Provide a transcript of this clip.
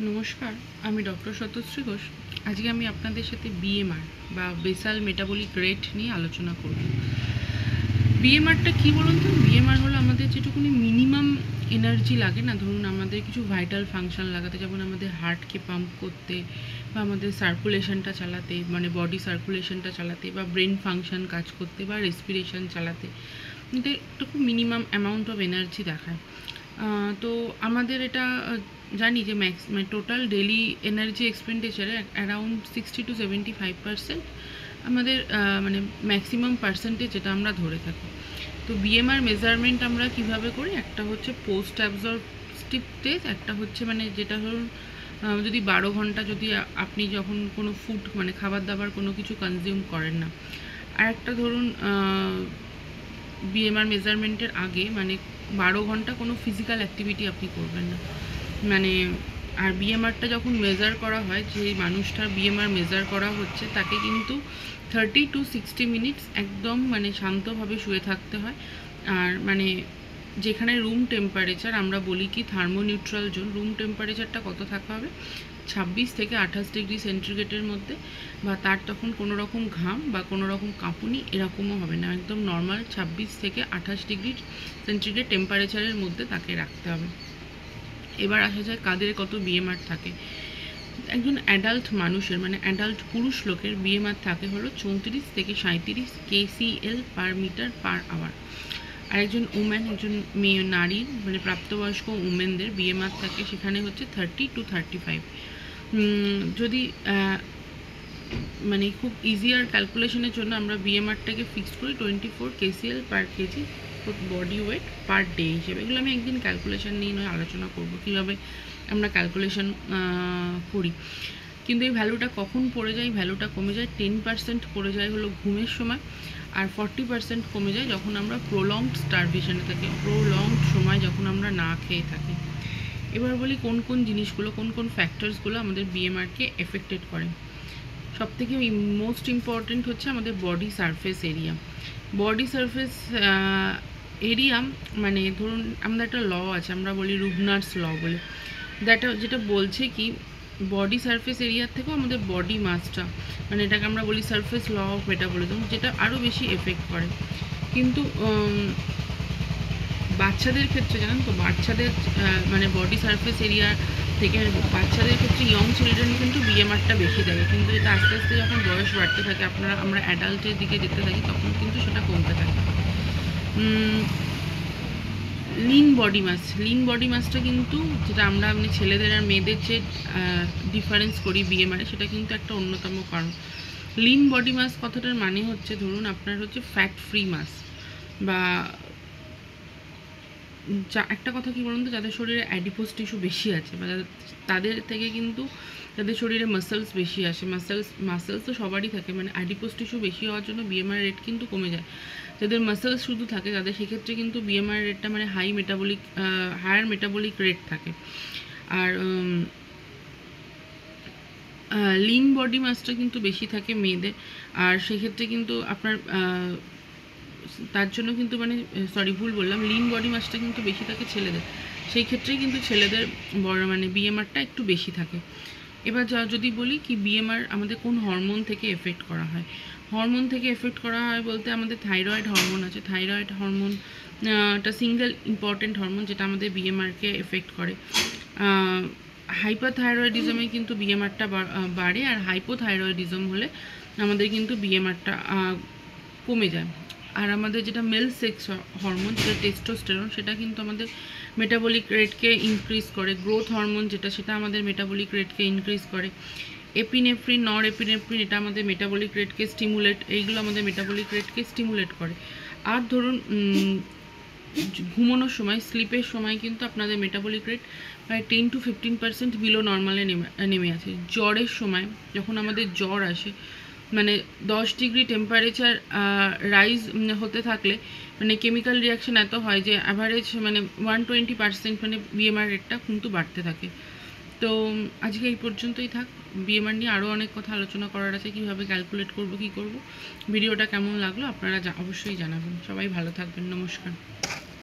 নমস্কার, আমি ডক্টর সত্যশ্রী ঘোষ। আজকে আমি আপনাদের সাথে বিএমআর বা বেসাল মেটাবলিক রেট নিয়ে আলোচনা করব। বিএমআরটা কী বলুন তো? বিএমআর হলো আমাদের যেটুকুনি মিনিমাম এনার্জি লাগে না, ধরুন আমাদের কিছু ভাইটাল ফাংশন লাগাতে, যেমন আমাদের হার্টকে পাম্প করতে বা আমাদের সার্কুলেশনটা চালাতে, মানে বডি সার্কুলেশনটা চালাতে বা ব্রেন ফাংশন কাজ করতে বা রেসপিরেশন চালাতে, এটা একটু মিনিমাম অ্যামাউন্ট অফ এনার্জি দেখায়। তো আমাদের এটা জানি যে মানে টোটাল ডেলি এনার্জি এক্সপেন্ডিচারে অ্যারাউন্ড 60-75% আমাদের মানে ম্যাক্সিমাম পার্সেন্টেজ যেটা আমরা ধরে থাকি। তো বিএমআর মেজারমেন্ট আমরা কিভাবে করি? একটা হচ্ছে পোস্ট অ্যাবজর্পটিভ টেস্ট, একটা হচ্ছে মানে যেটা ধরুন যদি 12 ঘন্টা যদি আপনি যখন কোনো ফুড মানে খাবার দাবার কোনো কিছু কনজিউম করেন না, আর একটা ধরুন বিএমআর মেজারমেন্টের আগে মানে 12 ঘন্টা কোনো ফিজিক্যাল অ্যাক্টিভিটি আপনি করবেন না। মানে আর বিএমআরটা যখন মেজার করা হয়, যে মানুষটার বিএমআর মেজার করা হচ্ছে তাকে কিন্তু 30-60 মিনিটস একদম মানে শান্তভাবে শুয়ে থাকতে হয়। আর মানে যেখানে রুম টেম্পারেচার আমরা বলি কি থার্মোনিউট্রাল জোন, রুম টেম্পারেচারটা কত থাকা হবে? 26 থেকে 28 ডিগ্রি সেন্টিগ্রেডের মধ্যে, বা তার তখন কোনো রকম ঘাম বা কোনো রকম কাঁপুনি এরকমও হবে না, একদম নর্মাল 26 থেকে 28 ডিগ্রি সেন্টিগ্রেড টেম্পারেচারের মধ্যে তাকে রাখতে হবে। এবার আসা যায় কাদের কত বিএমআর থাকে। একজন অ্যাডাল্ট মানুষের মানে অ্যাডাল্ট পুরুষ লোকের বিএমআর থাকে হলো 34 থেকে 37 KCL per metre per hour. আর একজন উম্যান, একজন মেয়ে নারীর মানে প্রাপ্তবয়স্ক উমেনদের বিএমআর থাকে সেখানে হচ্ছে 30-35। যদি মানে খুব ইজিয়ার ক্যালকুলেশনের জন্য আমরা বিএমআরটাকে ফিক্সড করি 24 KCL per kg body weight per day হিসেবে। এগুলো আমি একদিন ক্যালকুলেশন নিয়ে নয় আলোচনা করবো কীভাবে আমরা ক্যালকুলেশন করি। কিন্তু এই ভ্যালুটা কখন পড়ে যায়? ভ্যালুটা কমে যায় 10% পড়ে যায় হলো ঘুমের সময়, আর 40% কমে যায় যখন আমরা প্রলংড স্টারভেশনে থাকি, প্রলংড সময় যখন আমরা না খেয়ে থাকি। এবার বলি কোন কোন জিনিসগুলো, কোন কোন ফ্যাক্টরসগুলো আমাদের বিএমআরকে এফেক্টেড করে। সবথেকে মোস্ট ইম্পর্টেন্ট হচ্ছে আমাদের body surface area. Body surface area মানে ধরুন আমাদের একটা ল আছে, আমরা বলি রুবনার্স ল বলে, যেটা বলছে কি বডি সারফেস এরিয়ার থেকেও আমাদের বডি মাসটা, মানে এটাকে আমরা বলি সারফেস ল অফ মেটাবলিজম, যেটা আরও বেশি এফেক্ট করে। কিন্তু বাচ্চাদের ক্ষেত্রে জানেন তো, বাচ্চাদের মানে বডি সারফেস এরিয়া থেকে বাচ্চাদের ক্ষেত্রে ইয়ং চিলড্রেন কিন্তু বিএমআরটা বেশি দেয়, কিন্তু এটা আস্তে আস্তে যখন বয়স বাড়তে থাকে আমরা অ্যাডাল্টের দিকে যেতে থাকি তখন কিন্তু সেটা কমতে থাকে। লিন বডি মাসটা কিন্তু যেটা আমরা মানে ছেলেদের আর মেয়েদের যে ডিফারেন্স করি বিএমআরে, সেটা কিন্তু একটা অন্যতম কারণ। লিন বডি মাস কথাটার মানে হচ্ছে ধরুন আপনার হচ্ছে ফ্যাট ফ্রি মাস, বা একটা কথা কি বলুন তো, যাদের শরীরে অ্যাডিপোজ টিস্যু বেশি আছে বা তাদের থেকে কিন্তু যাদের শরীরে মাসেলস বেশি আসে, মাসেলস তো সবারই থাকে, মানে অ্যাডিপোজ টিস্যু বেশি হওয়ার জন্য বিএমআর রেট কিন্তু কমে যায়। যাদের মাসেলস শুধু থাকে তাদের সেক্ষেত্রে কিন্তু বিএমআর রেটটা মানে হায়ার মেটাবলিক রেট থাকে। আর লিন বডি মাসটা কিন্তু বেশি থাকে মেয়েদের, আর সেক্ষেত্রে কিন্তু আপনার তার জন্য কিন্তু মানে ভুল বললাম, লিন বডি মাসটা কিন্তু বেশি থাকে ছেলেদের, সেই ক্ষেত্রেই কিন্তু ছেলেদের বড় মানে বিএমআরটা একটু বেশি থাকে। এবার যদি বলি কি বিএমআর আমাদের কোন হরমোন থেকে এফেক্ট করা হয়, হরমোন থেকে এফেক্ট করা হয় বলতে আমাদের থাইরয়েড হরমোন আছে। থাইরয়েড হরমোন একটা সিঙ্গেল ইম্পর্টেন্ট হরমোন যেটা আমাদের বিএমআরকে এফেক্ট করে। হাইপারথাইরয়েডিজমে কিন্তু বিএমআরটা বাড়ে, আর হাইপোথাইরয়েডিজম হলে আমাদের কিন্তু বিএমআরটা কমে যায়। আর আমাদের যেটা মেল সেক্স হরমোন যেটা টেস্টোস্টেরন, সেটা কিন্তু আমাদের মেটাবলিক রেটকে ইনক্রিজ করে। গ্রোথ হরমোন যেটা, সেটা আমাদের মেটাবলিক রেটকে ইনক্রিজ করে। এপিনেফ্রিন, নর এপিনেফ্রিন, এটা আমাদের মেটাবলিক রেটকে এইগুলো আমাদের মেটাবলিক রেটকে স্টিমুলেট করে। আর ধরুন ঘুমানোর সময়, স্লিপের সময় কিন্তু আপনাদের মেটাবলিক রেট প্রায় 10-15% বিলো নর্মালে নেমে আছে। জ্বরের সময় যখন আমাদের জ্বর আসে, মানে 10 ডিগ্রি টেম্পারেচার রাইজ হতে থাকলে মানে কেমিক্যাল রিয়াকশান এত হয় যে অ্যাভারেজ মানে 120% মানে বিএমআর রেটটা কিন্তু বাড়তে থাকে। তো আজকে এই পর্যন্তই থাক। বিএমআর নিয়ে আরও অনেক কথা আলোচনা করার আছে, কীভাবে ক্যালকুলেট করবো, কী করবো। ভিডিওটা কেমন লাগলো আপনারা অবশ্যই জানাবেন। সবাই ভালো থাকবেন, নমস্কার।